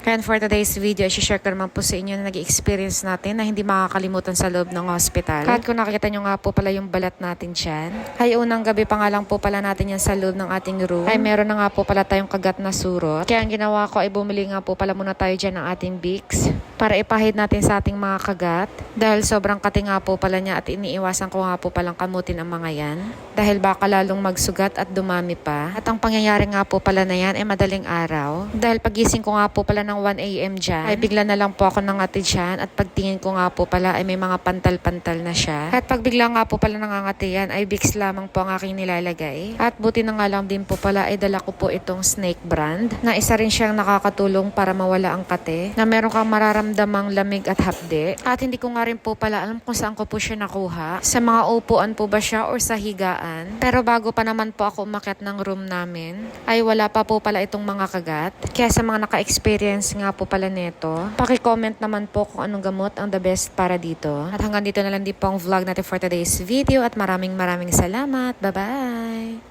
And for today's video, i-share ko naman po sa inyo na nag-experience natin na hindi makakalimutan sa loob ng hospital. Kahit kung nakikita nyo nga po pala yung balat natin dyan, ay unang gabi pa nga lang po pala natin yan sa loob ng ating room, ay meron na nga po pala tayong kagat na surot. Kaya ang ginawa ko ay bumili nga po pala muna tayo dyan ng ating Vicks para ipahid natin sa ating mga kagat. Dahil sobrang kati nga po pala niya at iniiwasan ko nga po palang kamutin ang mga yan. Dahil baka lalong magsugat at dumami pa. At ang pangyayari nga po pala na yan ay madaling araw. Dahil pagising ko nga po pala ng 1 AM dyan, ay bigla na lang po ako nangati dyan at pagtingin ko nga po pala ay may mga pantal-pantal na siya. At pag bigla nga po pala nangangati yan ay Vicks lamang po ang aking nilalagay. At buti na nga lang din po pala ay dala ko po itong Snake brand na isa rin siyang nakakatulong para mawala ang kate, na meron kang mararamdamang lamig at hapde. At hindi ko nga rin po pala alam kung saan ko po siya nakuha. Sa mga upuan po ba siya or sa higaan. Pero bago pa naman po ako umakyat ng room namin ay wala pa po pala itong mga kagat. Kaya sa mga naka-experience nga po pala nito, paki-comment naman po kung anong gamot ang the best para dito. At hanggang dito na lang din po ang vlog natin for today's video at maraming salamat. Bye-bye!